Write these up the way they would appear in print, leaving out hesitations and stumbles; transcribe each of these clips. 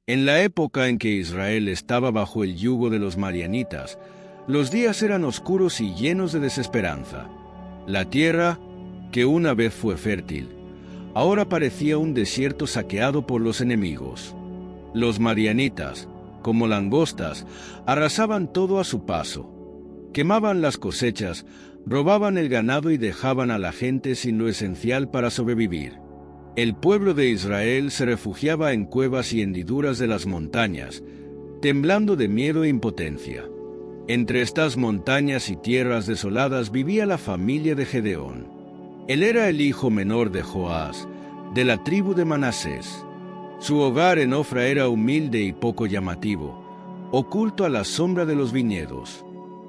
En la época en que Israel estaba bajo el yugo de los madianitas, los días eran oscuros y llenos de desesperanza. La tierra, que una vez fue fértil, ahora parecía un desierto saqueado por los enemigos. Los madianitas, como langostas, arrasaban todo a su paso. Quemaban las cosechas, robaban el ganado y dejaban a la gente sin lo esencial para sobrevivir. El pueblo de Israel se refugiaba en cuevas y hendiduras de las montañas, temblando de miedo e impotencia. Entre estas montañas y tierras desoladas vivía la familia de Gedeón. Él era el hijo menor de Joás, de la tribu de Manasés. Su hogar en Ofra era humilde y poco llamativo, oculto a la sombra de los viñedos.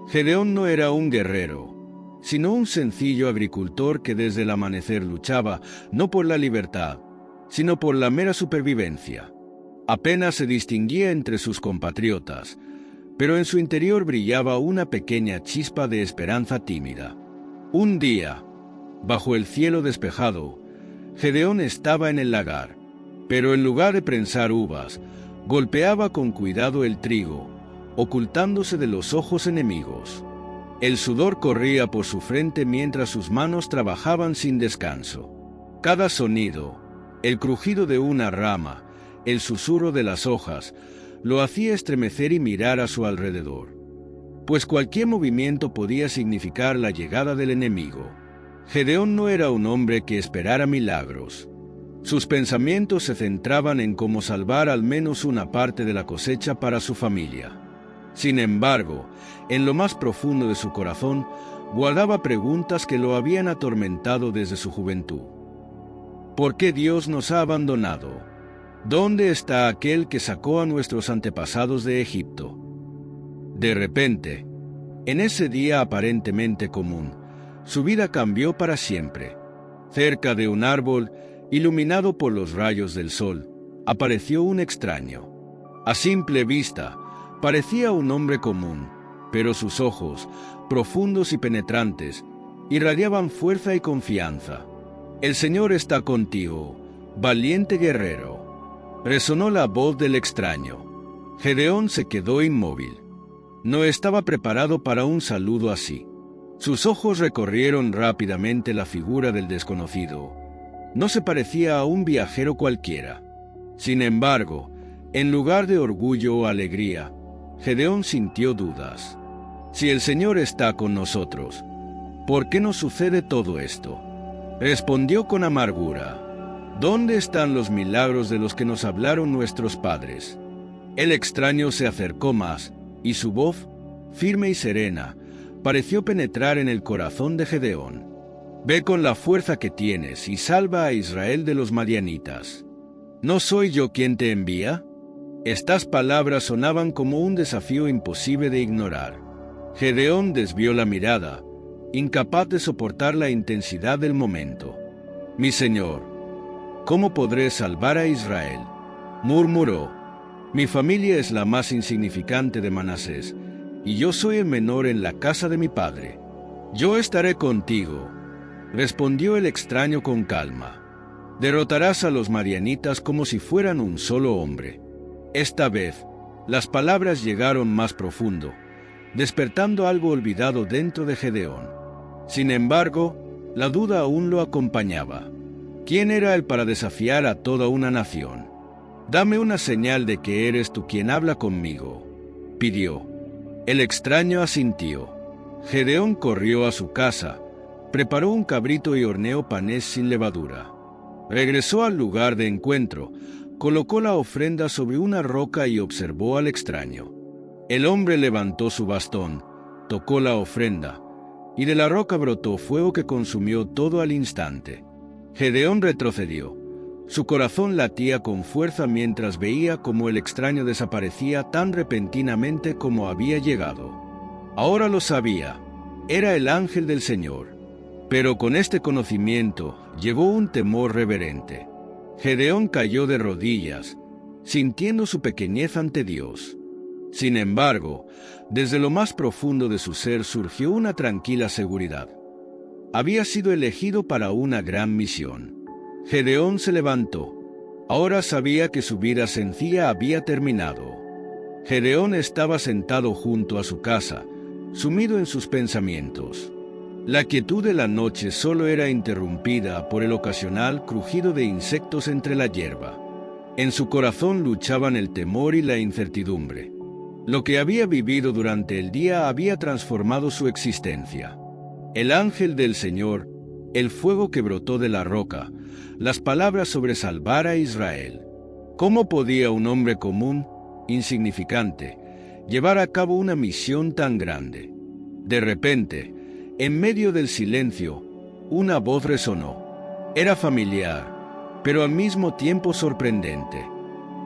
Gedeón no era un guerrero, sino un sencillo agricultor que desde el amanecer luchaba no por la libertad, sino por la mera supervivencia. Apenas se distinguía entre sus compatriotas, pero en su interior brillaba una pequeña chispa de esperanza tímida. Un día, bajo el cielo despejado, Gedeón estaba en el lagar, pero en lugar de prensar uvas, golpeaba con cuidado el trigo, ocultándose de los ojos enemigos. El sudor corría por su frente mientras sus manos trabajaban sin descanso. Cada sonido, el crujido de una rama, el susurro de las hojas, lo hacía estremecer y mirar a su alrededor, pues cualquier movimiento podía significar la llegada del enemigo. Gedeón no era un hombre que esperara milagros. Sus pensamientos se centraban en cómo salvar al menos una parte de la cosecha para su familia. Sin embargo, en lo más profundo de su corazón, guardaba preguntas que lo habían atormentado desde su juventud. ¿Por qué Dios nos ha abandonado? ¿Dónde está aquel que sacó a nuestros antepasados de Egipto? De repente, en ese día aparentemente común, su vida cambió para siempre. Cerca de un árbol, iluminado por los rayos del sol, apareció un extraño. A simple vista, parecía un hombre común, pero sus ojos, profundos y penetrantes, irradiaban fuerza y confianza. «El Señor está contigo, valiente guerrero», resonó la voz del extraño. Gedeón se quedó inmóvil. No estaba preparado para un saludo así. Sus ojos recorrieron rápidamente la figura del desconocido. No se parecía a un viajero cualquiera. Sin embargo, en lugar de orgullo o alegría, Gedeón sintió dudas. Si el Señor está con nosotros, ¿por qué nos sucede todo esto? Respondió con amargura. ¿Dónde están los milagros de los que nos hablaron nuestros padres? El extraño se acercó más, y su voz, firme y serena, pareció penetrar en el corazón de Gedeón. Ve con la fuerza que tienes y salva a Israel de los madianitas. ¿No soy yo quien te envía? Estas palabras sonaban como un desafío imposible de ignorar. Gedeón desvió la mirada, incapaz de soportar la intensidad del momento. «Mi señor, ¿cómo podré salvar a Israel?», murmuró. «Mi familia es la más insignificante de Manasés, y yo soy el menor en la casa de mi padre. Yo estaré contigo», respondió el extraño con calma. «Derrotarás a los madianitas como si fueran un solo hombre». Esta vez, las palabras llegaron más profundo, despertando algo olvidado dentro de Gedeón. Sin embargo, la duda aún lo acompañaba. ¿Quién era él para desafiar a toda una nación? «Dame una señal de que eres tú quien habla conmigo», pidió. El extraño asintió. Gedeón corrió a su casa, preparó un cabrito y horneó panés sin levadura. Regresó al lugar de encuentro, colocó la ofrenda sobre una roca y observó al extraño. El hombre levantó su bastón, tocó la ofrenda, y de la roca brotó fuego que consumió todo al instante. Gedeón retrocedió. Su corazón latía con fuerza mientras veía cómo el extraño desaparecía tan repentinamente como había llegado. Ahora lo sabía, era el ángel del Señor. Pero con este conocimiento llegó un temor reverente. Gedeón cayó de rodillas, sintiendo su pequeñez ante Dios. Sin embargo, desde lo más profundo de su ser surgió una tranquila seguridad. Había sido elegido para una gran misión. Gedeón se levantó, Ahora sabía que su vida sencilla había terminado. Gedeón estaba sentado junto a su casa, sumido en sus pensamientos. La quietud de la noche solo era interrumpida por el ocasional crujido de insectos entre la hierba. En su corazón luchaban el temor y la incertidumbre. Lo que había vivido durante el día había transformado su existencia. El ángel del Señor, el fuego que brotó de la roca, las palabras sobre salvar a Israel. ¿Cómo podía un hombre común, insignificante, llevar a cabo una misión tan grande? De repente, en medio del silencio, una voz resonó. Era familiar, pero al mismo tiempo sorprendente.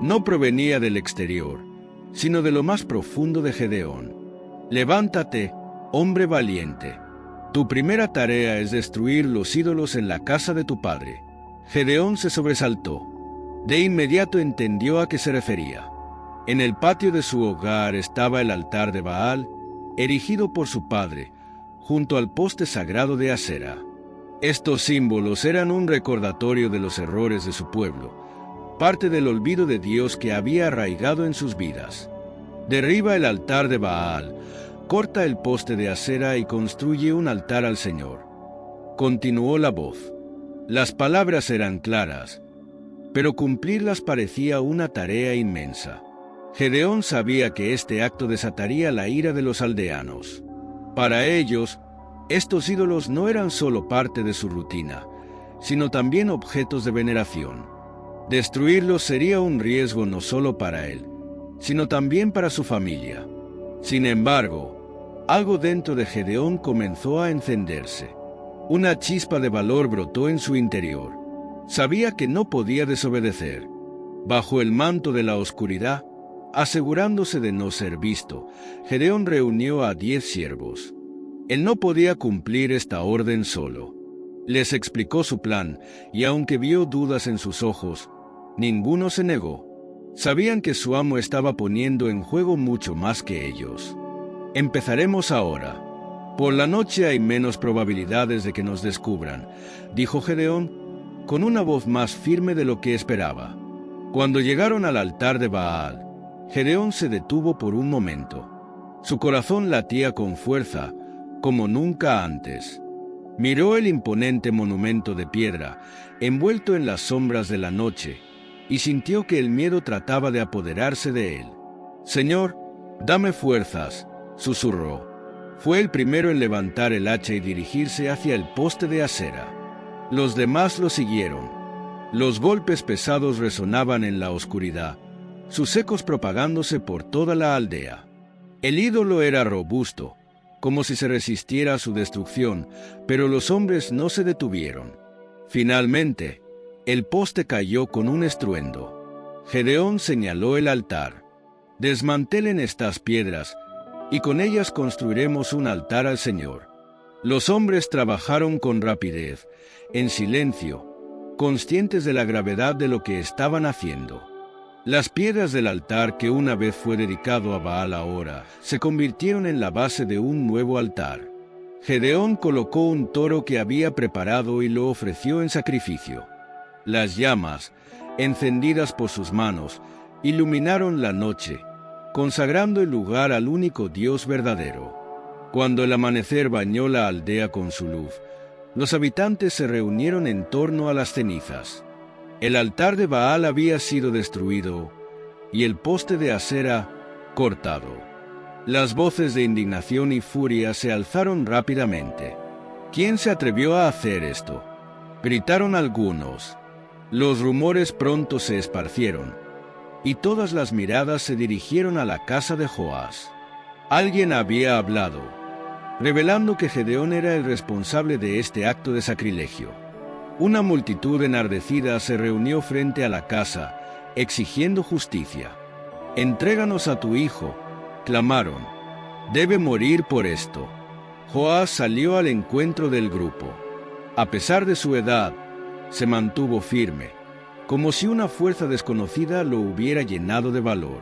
No provenía del exterior, sino de lo más profundo de Gedeón. Levántate, hombre valiente. Tu primera tarea es destruir los ídolos en la casa de tu padre. Gedeón se sobresaltó. De inmediato entendió a qué se refería. En el patio de su hogar estaba el altar de Baal, erigido por su padre, junto al poste sagrado de Asera. Estos símbolos eran un recordatorio de los errores de su pueblo, parte del olvido de Dios que había arraigado en sus vidas. Derriba el altar de Baal, corta el poste de Asera y construye un altar al Señor. Continuó la voz. Las palabras eran claras, pero cumplirlas parecía una tarea inmensa. Gedeón sabía que este acto desataría la ira de los aldeanos. Para ellos, estos ídolos no eran solo parte de su rutina, sino también objetos de veneración. Destruirlos sería un riesgo no solo para él, sino también para su familia. Sin embargo, algo dentro de Gedeón comenzó a encenderse. Una chispa de valor brotó en su interior. Sabía que no podía desobedecer. Bajo el manto de la oscuridad, asegurándose de no ser visto, Gedeón reunió a 10 siervos. Él no podía cumplir esta orden solo. Les explicó su plan, y aunque vio dudas en sus ojos, ninguno se negó. Sabían que su amo estaba poniendo en juego mucho más que ellos. Empezaremos ahora. Por la noche hay menos probabilidades de que nos descubran, dijo Gedeón, con una voz más firme de lo que esperaba. Cuando llegaron al altar de Baal, Gedeón se detuvo por un momento. Su corazón latía con fuerza, como nunca antes. Miró el imponente monumento de piedra, envuelto en las sombras de la noche, y sintió que el miedo trataba de apoderarse de él. «Señor, dame fuerzas», susurró. Fue el primero en levantar el hacha y dirigirse hacia el poste de Asera. Los demás lo siguieron. Los golpes pesados resonaban en la oscuridad, sus ecos propagándose por toda la aldea. El ídolo era robusto, como si se resistiera a su destrucción, pero los hombres no se detuvieron. Finalmente, el poste cayó con un estruendo. Gedeón señaló el altar. «Desmantelen estas piedras, y con ellas construiremos un altar al Señor». Los hombres trabajaron con rapidez, en silencio, conscientes de la gravedad de lo que estaban haciendo. Las piedras del altar que una vez fue dedicado a Baal ahora se convirtieron en la base de un nuevo altar. Gedeón colocó un toro que había preparado y lo ofreció en sacrificio. Las llamas, encendidas por sus manos, iluminaron la noche, consagrando el lugar al único Dios verdadero. Cuando el amanecer bañó la aldea con su luz, los habitantes se reunieron en torno a las cenizas. El altar de Baal había sido destruido y el poste de Asera cortado. Las voces de indignación y furia se alzaron rápidamente. ¿Quién se atrevió a hacer esto?, gritaron algunos. Los rumores pronto se esparcieron, y todas las miradas se dirigieron a la casa de Joás. Alguien había hablado, revelando que Gedeón era el responsable de este acto de sacrilegio. Una multitud enardecida se reunió frente a la casa, exigiendo justicia. «Entréganos a tu hijo», clamaron. «Debe morir por esto». Joás salió al encuentro del grupo. A pesar de su edad, se mantuvo firme, como si una fuerza desconocida lo hubiera llenado de valor.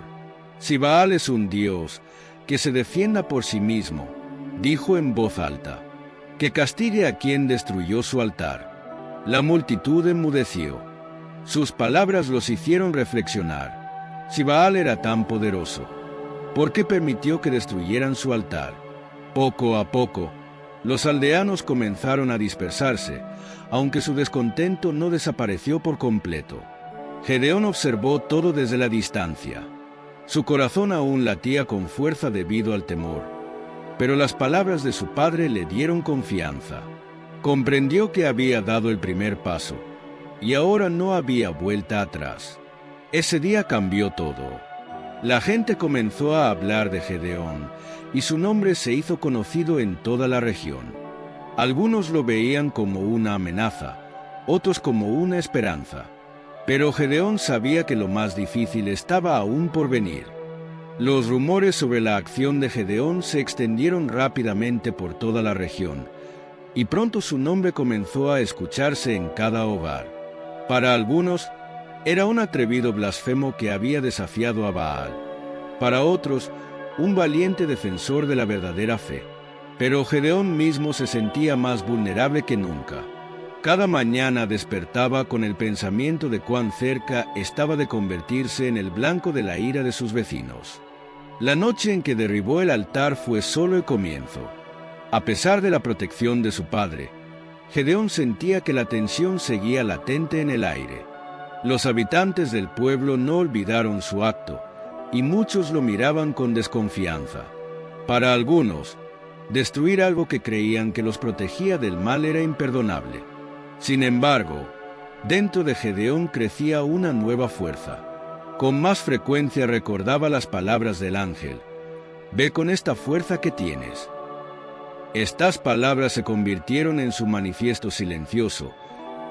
«Si Baal es un dios, que se defienda por sí mismo», dijo en voz alta. «Que castigue a quien destruyó su altar». La multitud enmudeció. Sus palabras los hicieron reflexionar. Si Baal era tan poderoso, ¿por qué permitió que destruyeran su altar? Poco a poco, los aldeanos comenzaron a dispersarse, aunque su descontento no desapareció por completo. Gedeón observó todo desde la distancia. Su corazón aún latía con fuerza debido al temor, pero las palabras de su padre le dieron confianza. Comprendió que había dado el primer paso, y ahora no había vuelta atrás. Ese día cambió todo. La gente comenzó a hablar de Gedeón, y su nombre se hizo conocido en toda la región. Algunos lo veían como una amenaza, otros como una esperanza. Pero Gedeón sabía que lo más difícil estaba aún por venir. Los rumores sobre la acción de Gedeón se extendieron rápidamente por toda la región, y pronto su nombre comenzó a escucharse en cada hogar. Para algunos, era un atrevido blasfemo que había desafiado a Baal. Para otros, un valiente defensor de la verdadera fe. Pero Gedeón mismo se sentía más vulnerable que nunca. Cada mañana despertaba con el pensamiento de cuán cerca estaba de convertirse en el blanco de la ira de sus vecinos. La noche en que derribó el altar fue solo el comienzo. A pesar de la protección de su padre, Gedeón sentía que la tensión seguía latente en el aire. Los habitantes del pueblo no olvidaron su acto, y muchos lo miraban con desconfianza. Para algunos, destruir algo que creían que los protegía del mal era imperdonable. Sin embargo, dentro de Gedeón crecía una nueva fuerza. Con más frecuencia recordaba las palabras del ángel: «Ve con esta fuerza que tienes». Estas palabras se convirtieron en su manifiesto silencioso,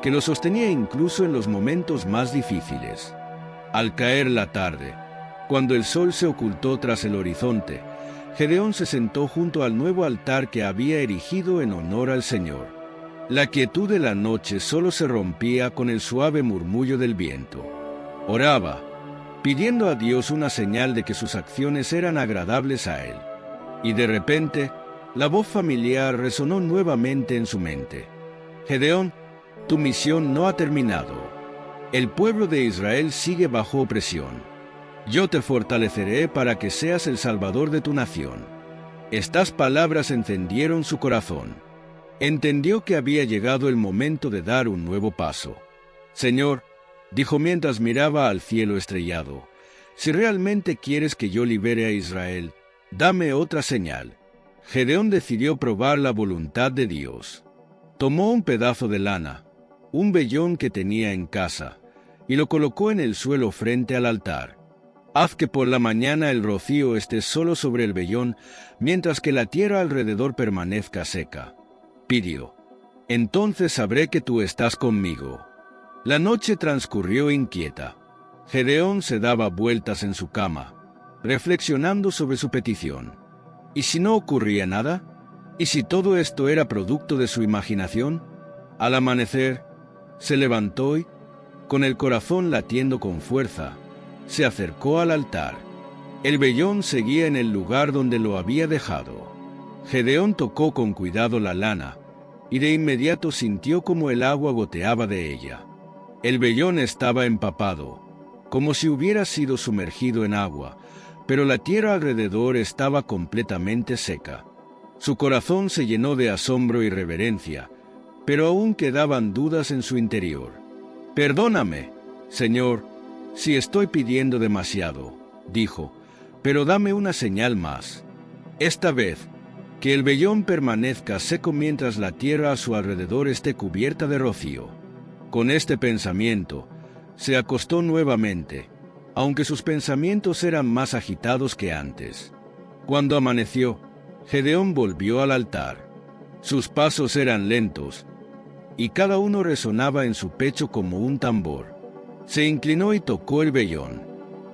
que lo sostenía incluso en los momentos más difíciles. Al caer la tarde, cuando el sol se ocultó tras el horizonte, Gedeón se sentó junto al nuevo altar que había erigido en honor al Señor. La quietud de la noche solo se rompía con el suave murmullo del viento. Oraba, pidiendo a Dios una señal de que sus acciones eran agradables a él. Y de repente, la voz familiar resonó nuevamente en su mente. «Gedeón, tu misión no ha terminado. El pueblo de Israel sigue bajo opresión. Yo te fortaleceré para que seas el salvador de tu nación». Estas palabras encendieron su corazón. Entendió que había llegado el momento de dar un nuevo paso. «Señor», dijo mientras miraba al cielo estrellado, «si realmente quieres que yo libere a Israel, dame otra señal». Gedeón decidió probar la voluntad de Dios. Tomó un pedazo de lana, un vellón que tenía en casa, y lo colocó en el suelo frente al altar. «Haz que por la mañana el rocío esté solo sobre el vellón, mientras que la tierra alrededor permanezca seca», pidió. «Entonces sabré que tú estás conmigo». La noche transcurrió inquieta. Gedeón se daba vueltas en su cama, reflexionando sobre su petición. ¿Y si no ocurría nada? ¿Y si todo esto era producto de su imaginación? Al amanecer, se levantó y, con el corazón latiendo con fuerza, se acercó al altar. El vellón seguía en el lugar donde lo había dejado. Gedeón tocó con cuidado la lana, y de inmediato sintió como el agua goteaba de ella. El vellón estaba empapado, como si hubiera sido sumergido en agua, pero la tierra alrededor estaba completamente seca. Su corazón se llenó de asombro y reverencia, pero aún quedaban dudas en su interior. «Perdóname, Señor, si estoy pidiendo demasiado», dijo, «pero dame una señal más. Esta vez, que el vellón permanezca seco mientras la tierra a su alrededor esté cubierta de rocío». Con este pensamiento, se acostó nuevamente, aunque sus pensamientos eran más agitados que antes. Cuando amaneció, Gedeón volvió al altar. Sus pasos eran lentos, y cada uno resonaba en su pecho como un tambor. Se inclinó y tocó el vellón.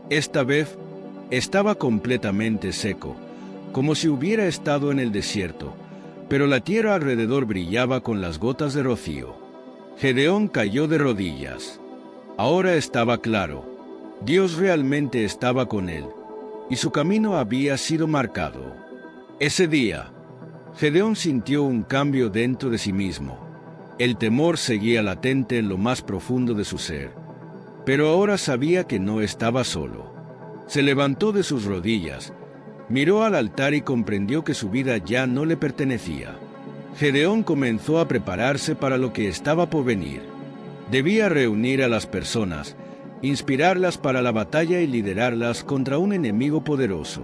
Esta vez, estaba completamente seco, como si hubiera estado en el desierto, pero la tierra alrededor brillaba con las gotas de rocío. Gedeón cayó de rodillas. Ahora estaba claro. Dios realmente estaba con él, y su camino había sido marcado. Ese día, Gedeón sintió un cambio dentro de sí mismo. El temor seguía latente en lo más profundo de su ser, Pero ahora sabía que no estaba solo. Se levantó de sus rodillas, miró al altar y comprendió que su vida ya no le pertenecía. Gedeón comenzó a prepararse para lo que estaba por venir. Debía reunir a las personas, inspirarlas para la batalla y liderarlas contra un enemigo poderoso.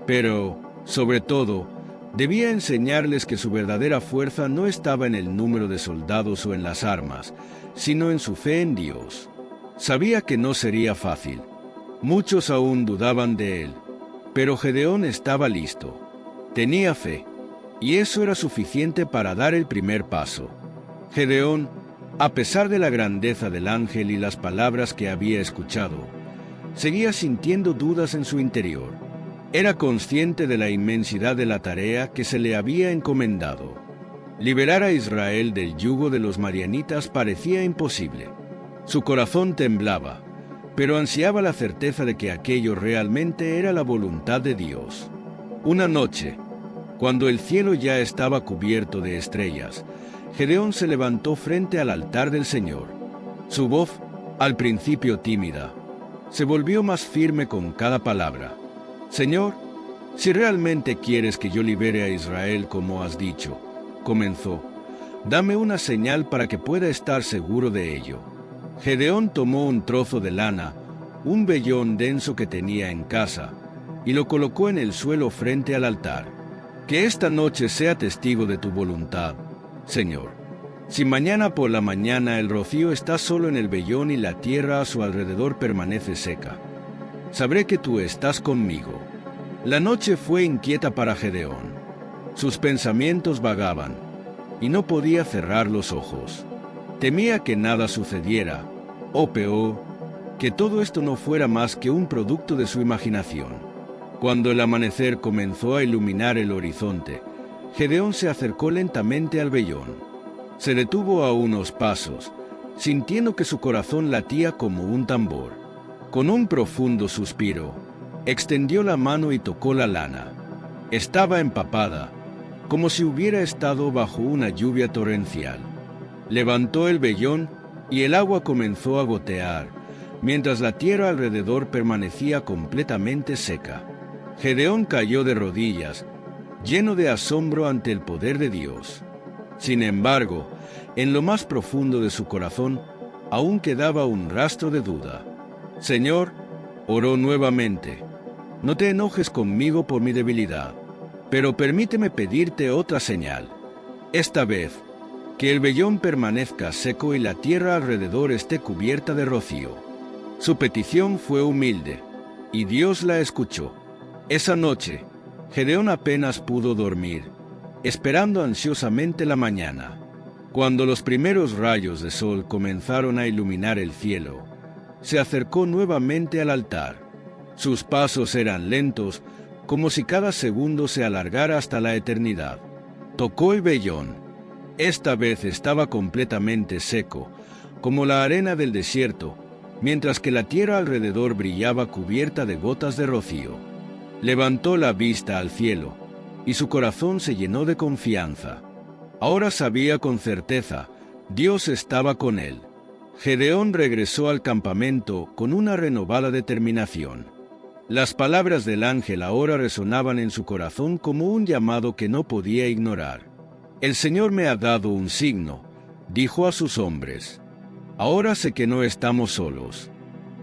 Pero, sobre todo, debía enseñarles que su verdadera fuerza no estaba en el número de soldados o en las armas, sino en su fe en Dios. Sabía que no sería fácil. Muchos aún dudaban de él, pero Gedeón estaba listo. Tenía fe, y eso era suficiente para dar el primer paso. Gedeón, a pesar de la grandeza del ángel y las palabras que había escuchado, seguía sintiendo dudas en su interior. Era consciente de la inmensidad de la tarea que se le había encomendado. Liberar a Israel del yugo de los madianitas parecía imposible. Su corazón temblaba, pero ansiaba la certeza de que aquello realmente era la voluntad de Dios. Una noche, cuando el cielo ya estaba cubierto de estrellas, Gedeón se levantó frente al altar del Señor. Su voz, al principio tímida, se volvió más firme con cada palabra. «Señor, si realmente quieres que yo libere a Israel como has dicho», comenzó, «dame una señal para que pueda estar seguro de ello». Gedeón tomó un trozo de lana, un vellón denso que tenía en casa, y lo colocó en el suelo frente al altar. «Que esta noche sea testigo de tu voluntad, Señor. Si mañana por la mañana el rocío está solo en el vellón y la tierra a su alrededor permanece seca, sabré que tú estás conmigo». La noche fue inquieta para Gedeón. Sus pensamientos vagaban, y no podía cerrar los ojos. Temía que nada sucediera, o peor, que todo esto no fuera más que un producto de su imaginación. Cuando el amanecer comenzó a iluminar el horizonte, Gedeón se acercó lentamente al vellón. Se detuvo a unos pasos, sintiendo que su corazón latía como un tambor. Con un profundo suspiro, extendió la mano y tocó la lana. Estaba empapada, como si hubiera estado bajo una lluvia torrencial. Levantó el vellón y el agua comenzó a gotear, mientras la tierra alrededor permanecía completamente seca. Gedeón cayó de rodillas, lleno de asombro ante el poder de Dios. Sin embargo, en lo más profundo de su corazón, aún quedaba un rastro de duda. «Señor», oró nuevamente, «no te enojes conmigo por mi debilidad, pero permíteme pedirte otra señal. Esta vez, que el vellón permanezca seco y la tierra alrededor esté cubierta de rocío». Su petición fue humilde, y Dios la escuchó. Esa noche, Gedeón apenas pudo dormir, esperando ansiosamente la mañana. Cuando los primeros rayos de sol comenzaron a iluminar el cielo, se acercó nuevamente al altar. Sus pasos eran lentos, como si cada segundo se alargara hasta la eternidad. Tocó el vellón. Esta vez estaba completamente seco, como la arena del desierto, mientras que la tierra alrededor brillaba cubierta de gotas de rocío. Levantó la vista al cielo, y su corazón se llenó de confianza. Ahora sabía con certeza, Dios estaba con él. Gedeón regresó al campamento con una renovada determinación. Las palabras del ángel ahora resonaban en su corazón como un llamado que no podía ignorar. «El Señor me ha dado un signo», dijo a sus hombres. «Ahora sé que no estamos solos.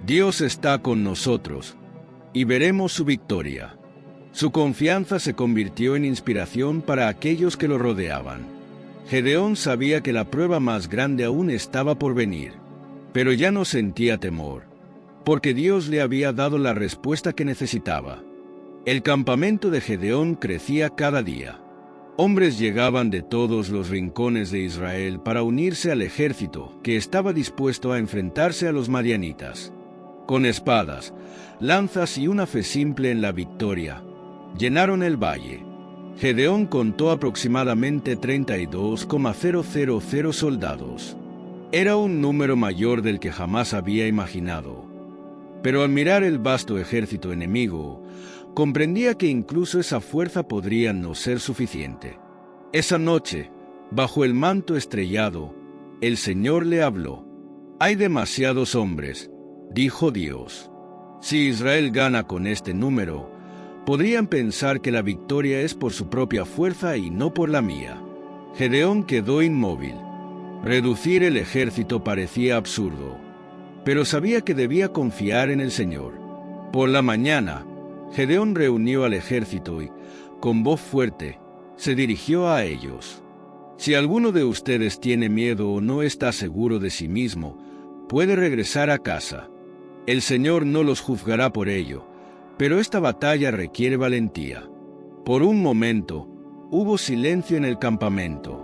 Dios está con nosotros, y veremos su victoria». Su confianza se convirtió en inspiración para aquellos que lo rodeaban. Gedeón sabía que la prueba más grande aún estaba por venir, pero ya no sentía temor, porque Dios le había dado la respuesta que necesitaba. El campamento de Gedeón crecía cada día. Hombres llegaban de todos los rincones de Israel para unirse al ejército que estaba dispuesto a enfrentarse a los madianitas. Con espadas, lanzas y una fe simple en la victoria, llenaron el valle. Gedeón contó aproximadamente 32,000 soldados. Era un número mayor del que jamás había imaginado. Pero al mirar el vasto ejército enemigo, comprendía que incluso esa fuerza podría no ser suficiente. Esa noche, bajo el manto estrellado, el Señor le habló. «Hay demasiados hombres, dijo Dios. Si Israel gana con este número, podrían pensar que la victoria es por su propia fuerza y no por la mía. Gedeón quedó inmóvil. Reducir el ejército parecía absurdo, pero sabía que debía confiar en el Señor. Por la mañana, Gedeón reunió al ejército y, con voz fuerte, se dirigió a ellos. Si alguno de ustedes tiene miedo o no está seguro de sí mismo, puede regresar a casa. El Señor no los juzgará por ello, pero esta batalla requiere valentía. Por un momento, hubo silencio en el campamento.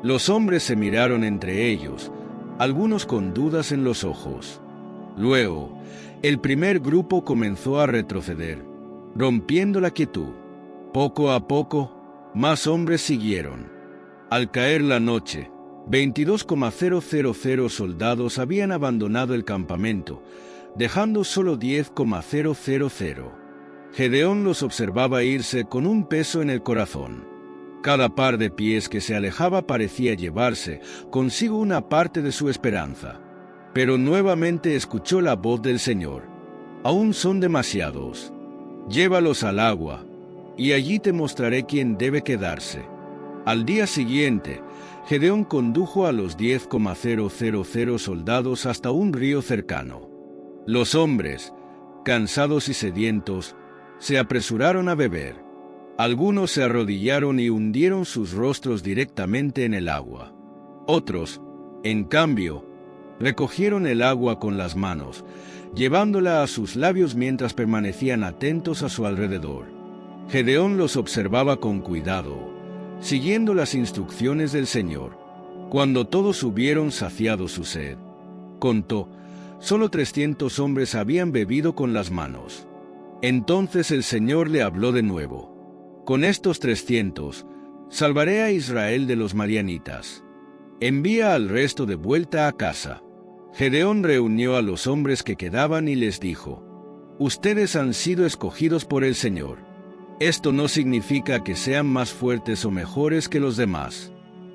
Los hombres se miraron entre ellos, algunos con dudas en los ojos. Luego, el primer grupo comenzó a retroceder, rompiendo la quietud. Poco a poco, más hombres siguieron. Al caer la noche, 22,000 soldados habían abandonado el campamento, dejando solo 10,000. Gedeón los observaba irse con un peso en el corazón. Cada par de pies que se alejaba parecía llevarse consigo una parte de su esperanza. Pero nuevamente escuchó la voz del Señor. Aún son demasiados. Llévalos al agua, y allí te mostraré quién debe quedarse. Al día siguiente, Gedeón condujo a los 10,000 soldados hasta un río cercano. Los hombres, cansados y sedientos, se apresuraron a beber. Algunos se arrodillaron y hundieron sus rostros directamente en el agua. Otros, en cambio, recogieron el agua con las manos, llevándola a sus labios mientras permanecían atentos a su alrededor. Gedeón los observaba con cuidado, siguiendo las instrucciones del Señor. Cuando todos hubieron saciado su sed, contó, solo 300 hombres habían bebido con las manos. Entonces el Señor le habló de nuevo. Con estos 300, salvaré a Israel de los madianitas. Envía al resto de vuelta a casa. Gedeón reunió a los hombres que quedaban y les dijo, ustedes han sido escogidos por el Señor. Esto no significa que sean más fuertes o mejores que los demás.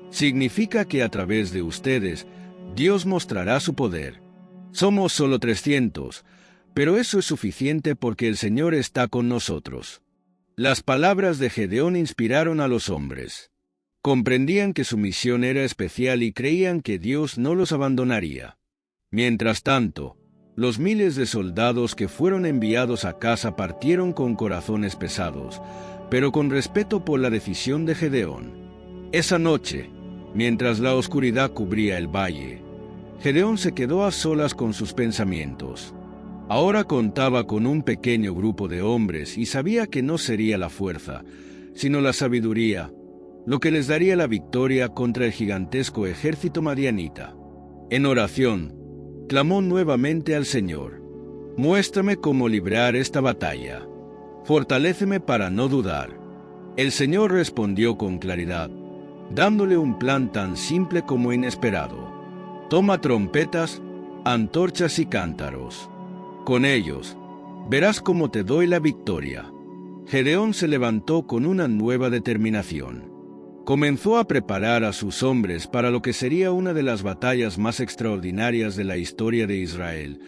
Significa que a través de ustedes, Dios mostrará su poder. Somos solo 300, pero eso es suficiente porque el Señor está con nosotros. Las palabras de Gedeón inspiraron a los hombres. Comprendían que su misión era especial y creían que Dios no los abandonaría. Mientras tanto, los miles de soldados que fueron enviados a casa partieron con corazones pesados, pero con respeto por la decisión de Gedeón. Esa noche, mientras la oscuridad cubría el valle, Gedeón se quedó a solas con sus pensamientos. Ahora contaba con un pequeño grupo de hombres y sabía que no sería la fuerza, sino la sabiduría, lo que les daría la victoria contra el gigantesco ejército madianita. En oración, clamó nuevamente al Señor: muéstrame cómo librar esta batalla. Fortaléceme para no dudar. El Señor respondió con claridad, dándole un plan tan simple como inesperado. Toma trompetas, antorchas y cántaros. Con ellos, verás cómo te doy la victoria. Gedeón se levantó con una nueva determinación. Comenzó a preparar a sus hombres para lo que sería una de las batallas más extraordinarias de la historia de Israel,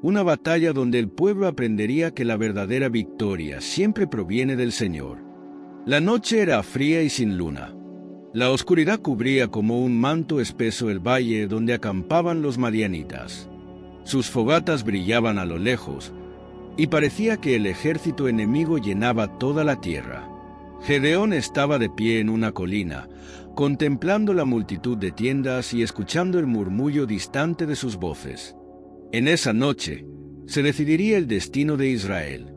una batalla donde el pueblo aprendería que la verdadera victoria siempre proviene del Señor. La noche era fría y sin luna. La oscuridad cubría como un manto espeso el valle donde acampaban los madianitas. Sus fogatas brillaban a lo lejos, y parecía que el ejército enemigo llenaba toda la tierra. Gedeón estaba de pie en una colina, contemplando la multitud de tiendas y escuchando el murmullo distante de sus voces. En esa noche, se decidiría el destino de Israel.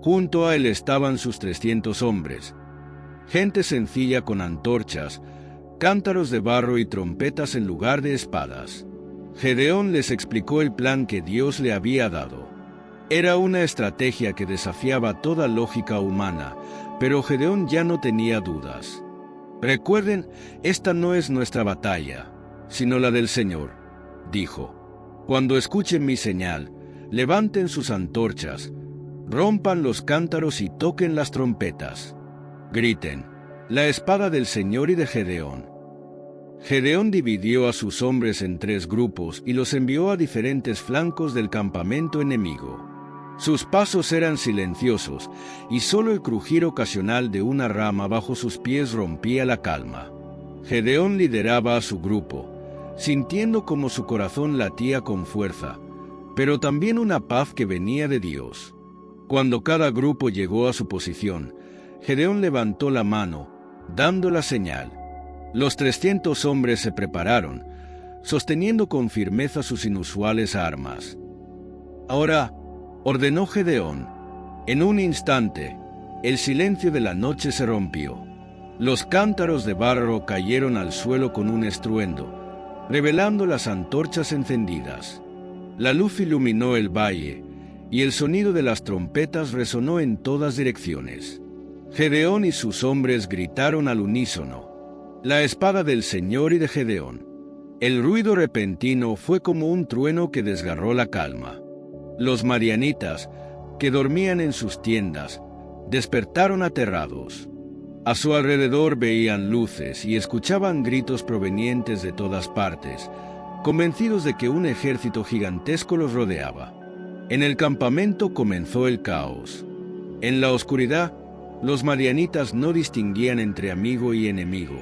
Junto a él estaban sus 300 hombres, gente sencilla con antorchas, cántaros de barro y trompetas en lugar de espadas. Gedeón les explicó el plan que Dios le había dado. Era una estrategia que desafiaba toda lógica humana, pero Gedeón ya no tenía dudas. Recuerden, esta no es nuestra batalla, sino la del Señor, dijo. Cuando escuchen mi señal, levanten sus antorchas, rompan los cántaros y toquen las trompetas. Griten, la espada del Señor y de Gedeón. Gedeón dividió a sus hombres en 3 grupos y los envió a diferentes flancos del campamento enemigo. Sus pasos eran silenciosos y solo el crujir ocasional de una rama bajo sus pies rompía la calma. Gedeón lideraba a su grupo, sintiendo como su corazón latía con fuerza, pero también una paz que venía de Dios. Cuando cada grupo llegó a su posición, Gedeón levantó la mano, dando la señal. Los 300 hombres se prepararon, sosteniendo con firmeza sus inusuales armas. Ahora, ordenó Gedeón. En un instante, el silencio de la noche se rompió. Los cántaros de barro cayeron al suelo con un estruendo, revelando las antorchas encendidas. La luz iluminó el valle, y el sonido de las trompetas resonó en todas direcciones. Gedeón y sus hombres gritaron al unísono: «La espada del Señor y de Gedeón». El ruido repentino fue como un trueno que desgarró la calma. Los madianitas, que dormían en sus tiendas, despertaron aterrados. A su alrededor veían luces y escuchaban gritos provenientes de todas partes, convencidos de que un ejército gigantesco los rodeaba. En el campamento comenzó el caos. En la oscuridad, los madianitas no distinguían entre amigo y enemigo,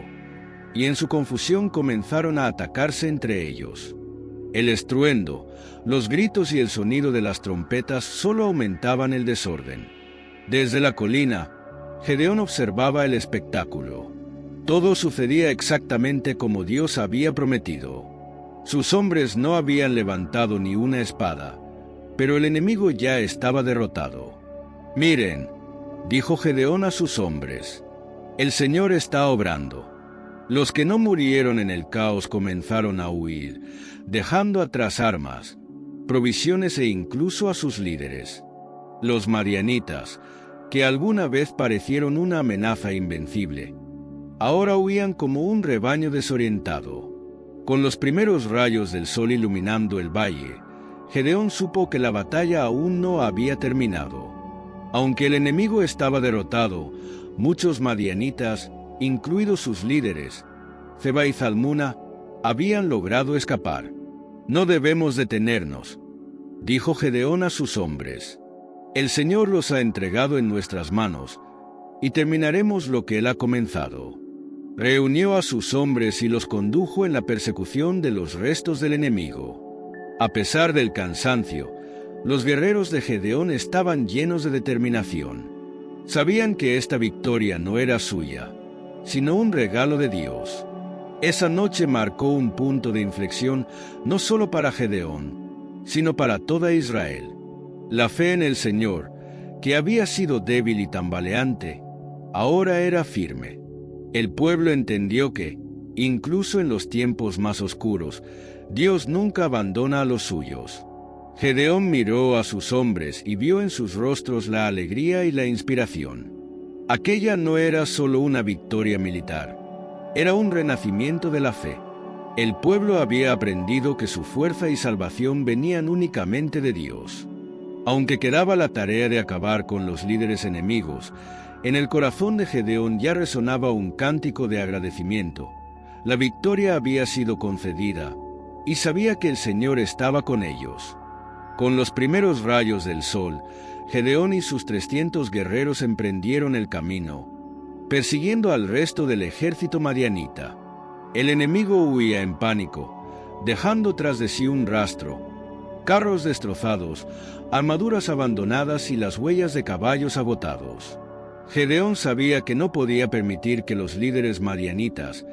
y en su confusión comenzaron a atacarse entre ellos. El estruendo, los gritos y el sonido de las trompetas solo aumentaban el desorden. Desde la colina, Gedeón observaba el espectáculo. Todo sucedía exactamente como Dios había prometido. Sus hombres no habían levantado ni una espada, pero el enemigo ya estaba derrotado. «Miren», dijo Gedeón a sus hombres, «el Señor está obrando». Los que no murieron en el caos comenzaron a huir, dejando atrás armas, provisiones e incluso a sus líderes. Los madianitas, que alguna vez parecieron una amenaza invencible, ahora huían como un rebaño desorientado. Con los primeros rayos del sol iluminando el valle, Gedeón supo que la batalla aún no había terminado. Aunque el enemigo estaba derrotado, muchos madianitas, incluidos sus líderes, Zeba y Zalmuna, habían logrado escapar. «No debemos detenernos», dijo Gedeón a sus hombres. «El Señor los ha entregado en nuestras manos, y terminaremos lo que Él ha comenzado». Reunió a sus hombres y los condujo en la persecución de los restos del enemigo. A pesar del cansancio, los guerreros de Gedeón estaban llenos de determinación. Sabían que esta victoria no era suya, sino un regalo de Dios. Esa noche marcó un punto de inflexión no solo para Gedeón, sino para toda Israel. La fe en el Señor, que había sido débil y tambaleante, ahora era firme. El pueblo entendió que, incluso en los tiempos más oscuros, Dios nunca abandona a los suyos. Gedeón miró a sus hombres y vio en sus rostros la alegría y la inspiración. Aquella no era solo una victoria militar, era un renacimiento de la fe. El pueblo había aprendido que su fuerza y salvación venían únicamente de Dios. Aunque quedaba la tarea de acabar con los líderes enemigos, en el corazón de Gedeón ya resonaba un cántico de agradecimiento. La victoria había sido concedida, y sabía que el Señor estaba con ellos. Con los primeros rayos del sol, Gedeón y sus 300 guerreros emprendieron el camino, persiguiendo al resto del ejército madianita. El enemigo huía en pánico, dejando tras de sí un rastro, carros destrozados, armaduras abandonadas y las huellas de caballos agotados. Gedeón sabía que no podía permitir que los líderes madianitas,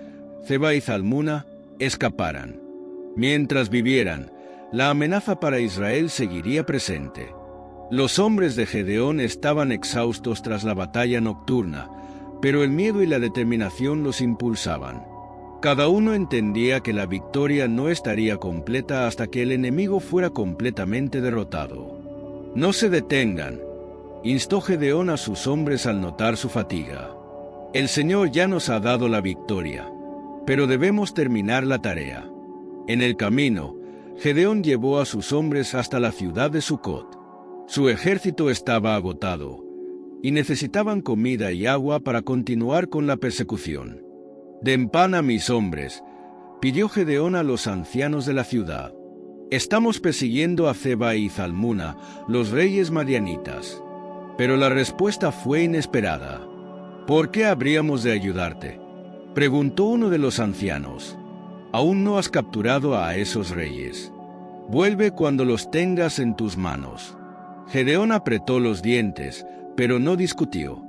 Zeba y Zalmuna, escaparan. Mientras vivieran, la amenaza para Israel seguiría presente. Los hombres de Gedeón estaban exhaustos tras la batalla nocturna, pero el miedo y la determinación los impulsaban. Cada uno entendía que la victoria no estaría completa hasta que el enemigo fuera completamente derrotado. «No se detengan», instó Gedeón a sus hombres al notar su fatiga. «El Señor ya nos ha dado la victoria, pero debemos terminar la tarea». En el camino, Gedeón llevó a sus hombres hasta la ciudad de Sucot. Su ejército estaba agotado, y necesitaban comida y agua para continuar con la persecución. «Den pan a mis hombres», pidió Gedeón a los ancianos de la ciudad: «Estamos persiguiendo a Zeba y Zalmuna, los reyes madianitas». Pero la respuesta fue inesperada. «¿Por qué habríamos de ayudarte?», preguntó uno de los ancianos. «Aún no has capturado a esos reyes. Vuelve cuando los tengas en tus manos». Gedeón apretó los dientes, pero no discutió.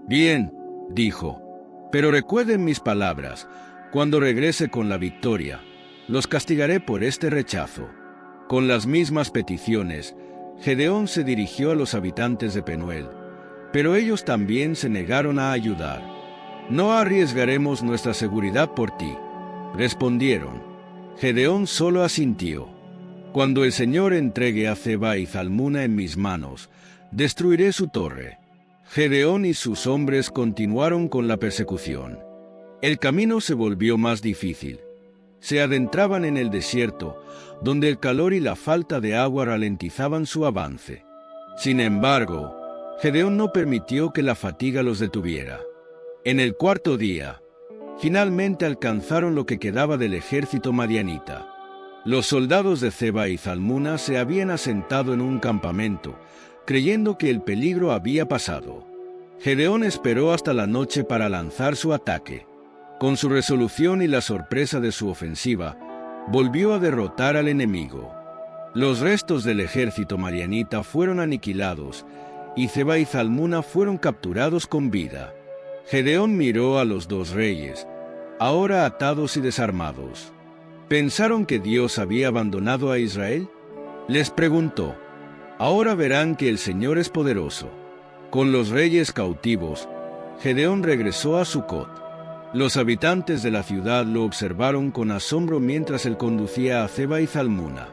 «Bien», dijo, «pero recuerden mis palabras. Cuando regrese con la victoria, los castigaré por este rechazo». Con las mismas peticiones, Gedeón se dirigió a los habitantes de Penuel, pero ellos también se negaron a ayudar. «No arriesgaremos nuestra seguridad por ti», respondieron. Gedeón solo asintió. «Cuando el Señor entregue a Zeba y Zalmuna en mis manos, destruiré su torre». Gedeón y sus hombres continuaron con la persecución. El camino se volvió más difícil. Se adentraban en el desierto, donde el calor y la falta de agua ralentizaban su avance. Sin embargo, Gedeón no permitió que la fatiga los detuviera. En el cuarto día, finalmente alcanzaron lo que quedaba del ejército madianita. Los soldados de Zeba y Zalmuna se habían asentado en un campamento, creyendo que el peligro había pasado. Gedeón esperó hasta la noche para lanzar su ataque. Con su resolución y la sorpresa de su ofensiva, volvió a derrotar al enemigo. Los restos del ejército madianita fueron aniquilados, y Zeba y Zalmuna fueron capturados con vida. Gedeón miró a los dos reyes, ahora atados y desarmados. ¿Pensaron que Dios había abandonado a Israel? Les preguntó. Ahora verán que el Señor es poderoso. Con los reyes cautivos, Gedeón regresó a Sucot. Los habitantes de la ciudad lo observaron con asombro mientras él conducía a Zeba y Zalmuna.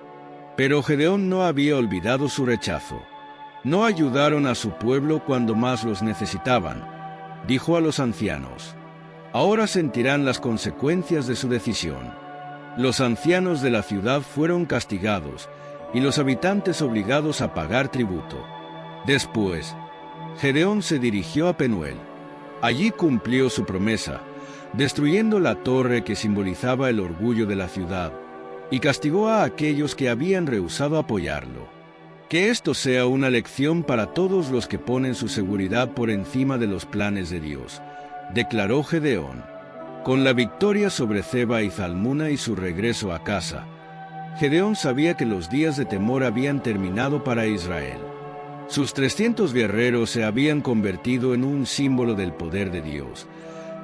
Pero Gedeón no había olvidado su rechazo. «No ayudaron a su pueblo cuando más los necesitaban», dijo a los ancianos. «Ahora sentirán las consecuencias de su decisión». Los ancianos de la ciudad fueron castigados y los habitantes obligados a pagar tributo. Después, Gedeón se dirigió a Penuel. Allí cumplió su promesa, destruyendo la torre que simbolizaba el orgullo de la ciudad, y castigó a aquellos que habían rehusado apoyarlo. Que esto sea una lección para todos los que ponen su seguridad por encima de los planes de Dios, declaró Gedeón. Con la victoria sobre Zeba y Zalmuna y su regreso a casa, Gedeón sabía que los días de temor habían terminado para Israel. Sus 300 guerreros se habían convertido en un símbolo del poder de Dios,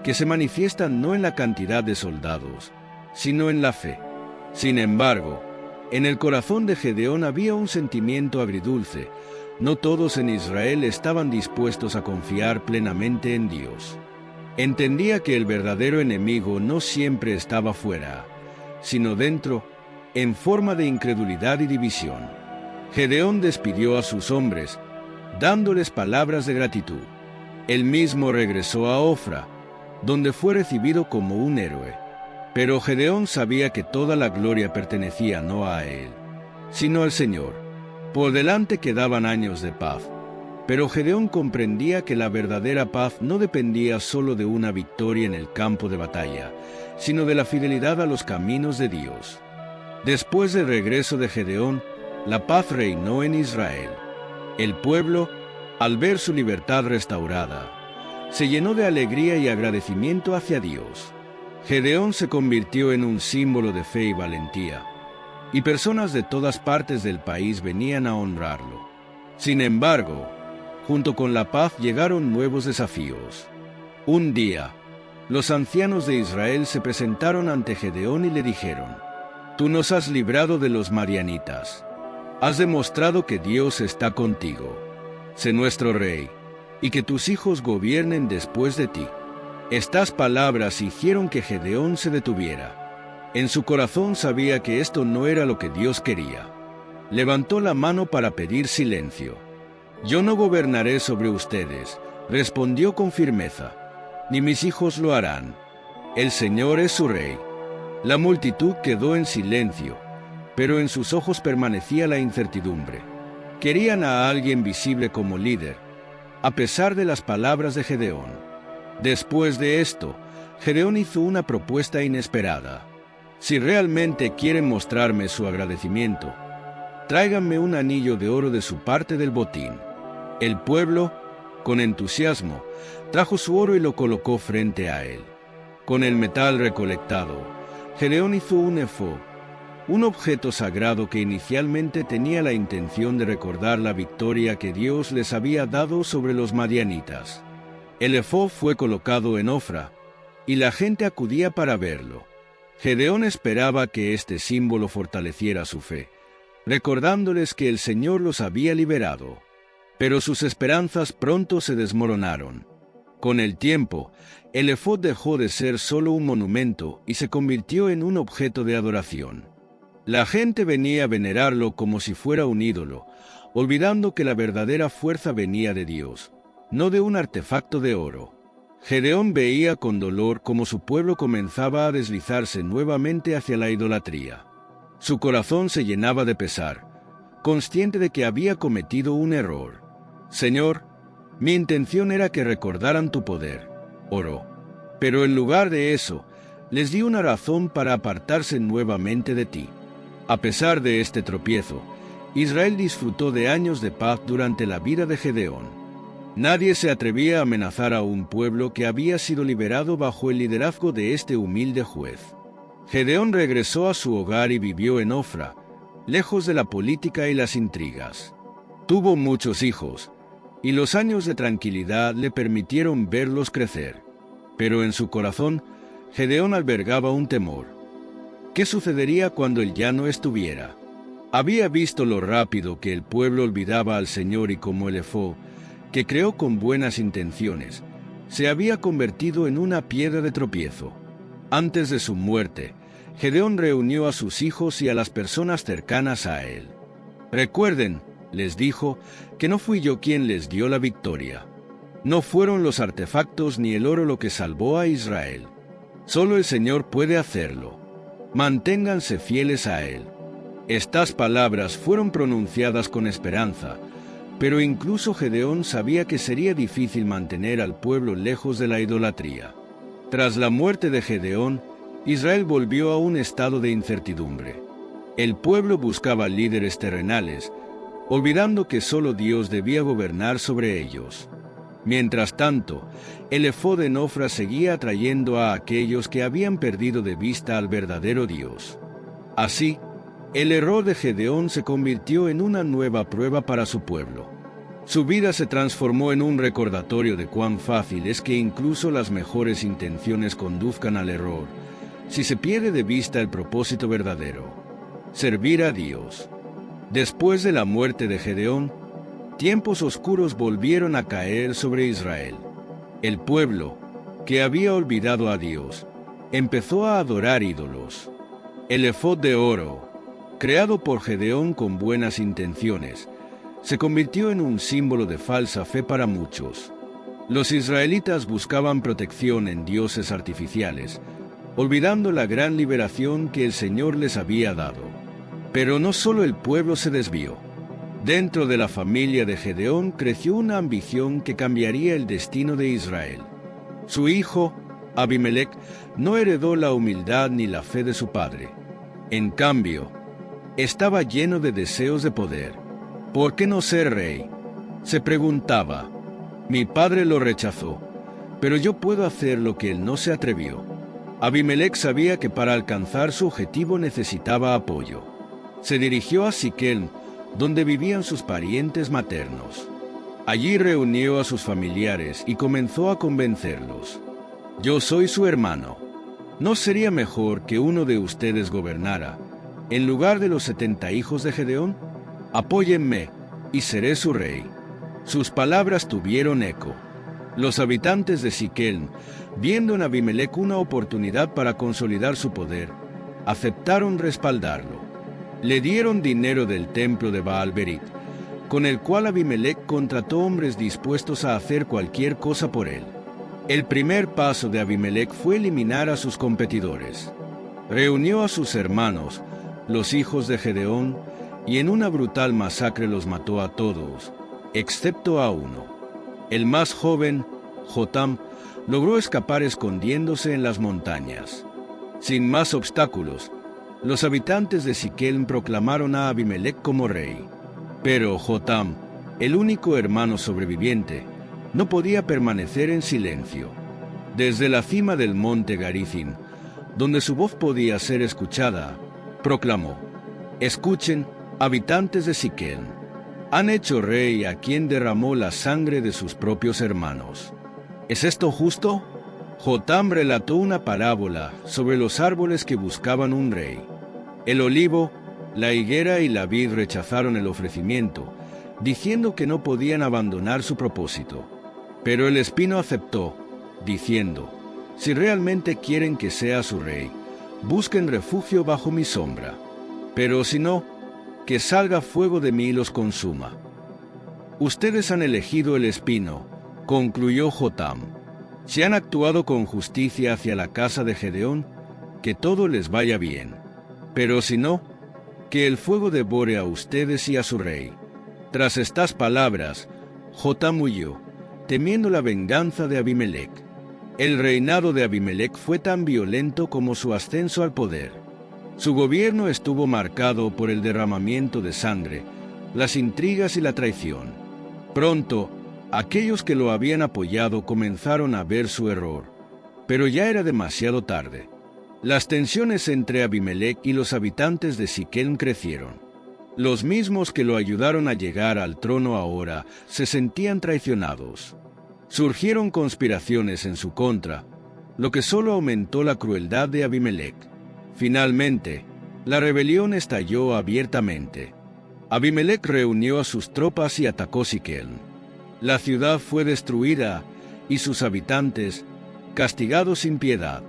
que se manifiesta no en la cantidad de soldados, sino en la fe. Sin embargo, en el corazón de Gedeón había un sentimiento agridulce. No todos en Israel estaban dispuestos a confiar plenamente en Dios. Entendía que el verdadero enemigo no siempre estaba fuera, sino dentro, en forma de incredulidad y división. Gedeón despidió a sus hombres, dándoles palabras de gratitud. Él mismo regresó a Ofra, donde fue recibido como un héroe. Pero Gedeón sabía que toda la gloria pertenecía no a él, sino al Señor. Por delante quedaban años de paz, pero Gedeón comprendía que la verdadera paz no dependía solo de una victoria en el campo de batalla, sino de la fidelidad a los caminos de Dios. Después del regreso de Gedeón, la paz reinó en Israel. El pueblo, al ver su libertad restaurada, se llenó de alegría y agradecimiento hacia Dios. Gedeón se convirtió en un símbolo de fe y valentía, y personas de todas partes del país venían a honrarlo. Sin embargo, junto con la paz llegaron nuevos desafíos. Un día, los ancianos de Israel se presentaron ante Gedeón y le dijeron: «Tú nos has librado de los madianitas. Has demostrado que Dios está contigo. Sé nuestro rey, y que tus hijos gobiernen después de ti». Estas palabras hicieron que Gedeón se detuviera. En su corazón sabía que esto no era lo que Dios quería. Levantó la mano para pedir silencio. «Yo no gobernaré sobre ustedes», respondió con firmeza, «ni mis hijos lo harán. El Señor es su rey». La multitud quedó en silencio, pero en sus ojos permanecía la incertidumbre. Querían a alguien visible como líder, a pesar de las palabras de Gedeón. Después de esto, Gedeón hizo una propuesta inesperada. Si realmente quieren mostrarme su agradecimiento, tráiganme un anillo de oro de su parte del botín. El pueblo, con entusiasmo, trajo su oro y lo colocó frente a él. Con el metal recolectado, Gedeón hizo un efod, un objeto sagrado que inicialmente tenía la intención de recordar la victoria que Dios les había dado sobre los madianitas. El efod fue colocado en Ofra, y la gente acudía para verlo. Gedeón esperaba que este símbolo fortaleciera su fe, recordándoles que el Señor los había liberado. Pero sus esperanzas pronto se desmoronaron. Con el tiempo, el efod dejó de ser solo un monumento y se convirtió en un objeto de adoración. La gente venía a venerarlo como si fuera un ídolo, olvidando que la verdadera fuerza venía de Dios, no de un artefacto de oro. Gedeón veía con dolor cómo su pueblo comenzaba a deslizarse nuevamente hacia la idolatría. Su corazón se llenaba de pesar, consciente de que había cometido un error. Señor, mi intención era que recordaran tu poder, oró. Pero en lugar de eso, les di una razón para apartarse nuevamente de ti. A pesar de este tropiezo, Israel disfrutó de años de paz durante la vida de Gedeón. Nadie se atrevía a amenazar a un pueblo que había sido liberado bajo el liderazgo de este humilde juez. Gedeón regresó a su hogar y vivió en Ofra, lejos de la política y las intrigas. Tuvo muchos hijos, y los años de tranquilidad le permitieron verlos crecer. Pero en su corazón, Gedeón albergaba un temor. ¿Qué sucedería cuando él ya no estuviera? Había visto lo rápido que el pueblo olvidaba al Señor y cómo el efod, que creó con buenas intenciones, se había convertido en una piedra de tropiezo. Antes de su muerte, Gedeón reunió a sus hijos y a las personas cercanas a él. Recuerden, les dijo, que no fui yo quien les dio la victoria. No fueron los artefactos ni el oro lo que salvó a Israel. Solo el Señor puede hacerlo. Manténganse fieles a Él. Estas palabras fueron pronunciadas con esperanza, pero incluso Gedeón sabía que sería difícil mantener al pueblo lejos de la idolatría. Tras la muerte de Gedeón, Israel volvió a un estado de incertidumbre. El pueblo buscaba líderes terrenales, olvidando que solo Dios debía gobernar sobre ellos. Mientras tanto, el efod en Ofra seguía atrayendo a aquellos que habían perdido de vista al verdadero Dios. Así, el error de Gedeón se convirtió en una nueva prueba para su pueblo. Su vida se transformó en un recordatorio de cuán fácil es que incluso las mejores intenciones conduzcan al error, si se pierde de vista el propósito verdadero: servir a Dios. Después de la muerte de Gedeón, tiempos oscuros volvieron a caer sobre Israel. El pueblo, que había olvidado a Dios, empezó a adorar ídolos. El efod de oro, creado por Gedeón con buenas intenciones, se convirtió en un símbolo de falsa fe para muchos. Los israelitas buscaban protección en dioses artificiales, olvidando la gran liberación que el Señor les había dado. Pero no solo el pueblo se desvió. Dentro de la familia de Gedeón creció una ambición que cambiaría el destino de Israel. Su hijo, Abimelec, no heredó la humildad ni la fe de su padre. En cambio, estaba lleno de deseos de poder. ¿Por qué no ser rey?, se preguntaba. Mi padre lo rechazó, pero yo puedo hacer lo que él no se atrevió. Abimelec sabía que para alcanzar su objetivo necesitaba apoyo. Se dirigió a Siquem, donde vivían sus parientes maternos. Allí reunió a sus familiares y comenzó a convencerlos. Yo soy su hermano. ¿No sería mejor que uno de ustedes gobernara, en lugar de los 70 hijos de Gedeón? Apóyenme, y seré su rey. Sus palabras tuvieron eco. Los habitantes de Siquem, viendo en Abimelec una oportunidad para consolidar su poder, aceptaron respaldarlo. Le dieron dinero del templo de Baal-Berit, con el cual Abimelec contrató hombres dispuestos a hacer cualquier cosa por él. El primer paso de Abimelec fue eliminar a sus competidores. Reunió a sus hermanos, los hijos de Gedeón, y en una brutal masacre los mató a todos, excepto a uno. El más joven, Jotam, logró escapar escondiéndose en las montañas. Sin más obstáculos, los habitantes de Siquem proclamaron a Abimelec como rey. Pero Jotam, el único hermano sobreviviente, no podía permanecer en silencio. Desde la cima del monte Garizim, donde su voz podía ser escuchada, proclamó: «Escuchen, habitantes de Siquem, han hecho rey a quien derramó la sangre de sus propios hermanos. ¿Es esto justo?». Jotam relató una parábola sobre los árboles que buscaban un rey. El olivo, la higuera y la vid rechazaron el ofrecimiento, diciendo que no podían abandonar su propósito. Pero el espino aceptó, diciendo: «Si realmente quieren que sea su rey, busquen refugio bajo mi sombra. Pero si no, que salga fuego de mí y los consuma». Ustedes han elegido el espino, concluyó Jotam. Si han actuado con justicia hacia la casa de Gedeón, que todo les vaya bien. Pero si no, que el fuego devore a ustedes y a su rey. Tras estas palabras, Jotam huyó, temiendo la venganza de Abimelec. El reinado de Abimelec fue tan violento como su ascenso al poder. Su gobierno estuvo marcado por el derramamiento de sangre, las intrigas y la traición. Pronto, aquellos que lo habían apoyado comenzaron a ver su error, pero ya era demasiado tarde. Las tensiones entre Abimelec y los habitantes de Siquem crecieron. Los mismos que lo ayudaron a llegar al trono ahora se sentían traicionados. Surgieron conspiraciones en su contra, lo que solo aumentó la crueldad de Abimelec. Finalmente, la rebelión estalló abiertamente. Abimelec reunió a sus tropas y atacó Siquem. La ciudad fue destruida y sus habitantes castigados sin piedad.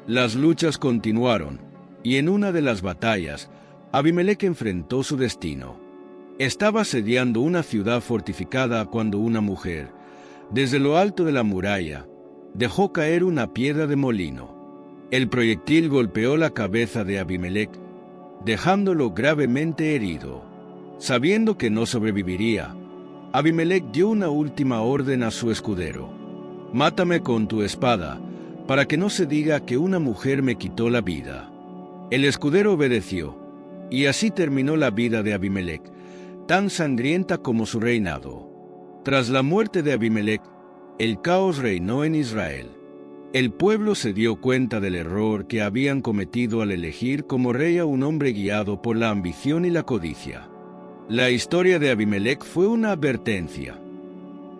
Las luchas continuaron, y en una de las batallas, Abimelec enfrentó su destino. Estaba asediando una ciudad fortificada cuando una mujer, desde lo alto de la muralla, dejó caer una piedra de molino. El proyectil golpeó la cabeza de Abimelec, dejándolo gravemente herido. Sabiendo que no sobreviviría, Abimelec dio una última orden a su escudero: «Mátame con tu espada, para que no se diga que una mujer me quitó la vida». El escudero obedeció, y así terminó la vida de Abimelec, tan sangrienta como su reinado. Tras la muerte de Abimelec, el caos reinó en Israel. El pueblo se dio cuenta del error que habían cometido al elegir como rey a un hombre guiado por la ambición y la codicia. La historia de Abimelec fue una advertencia.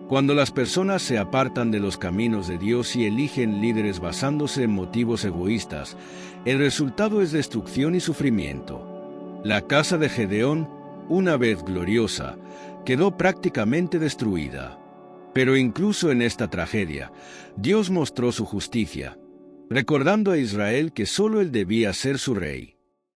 Cuando las personas se apartan de los caminos de Dios y eligen líderes basándose en motivos egoístas, el resultado es destrucción y sufrimiento. La casa de Gedeón, una vez gloriosa, quedó prácticamente destruida. Pero incluso en esta tragedia, Dios mostró su justicia, recordando a Israel que solo Él debía ser su rey.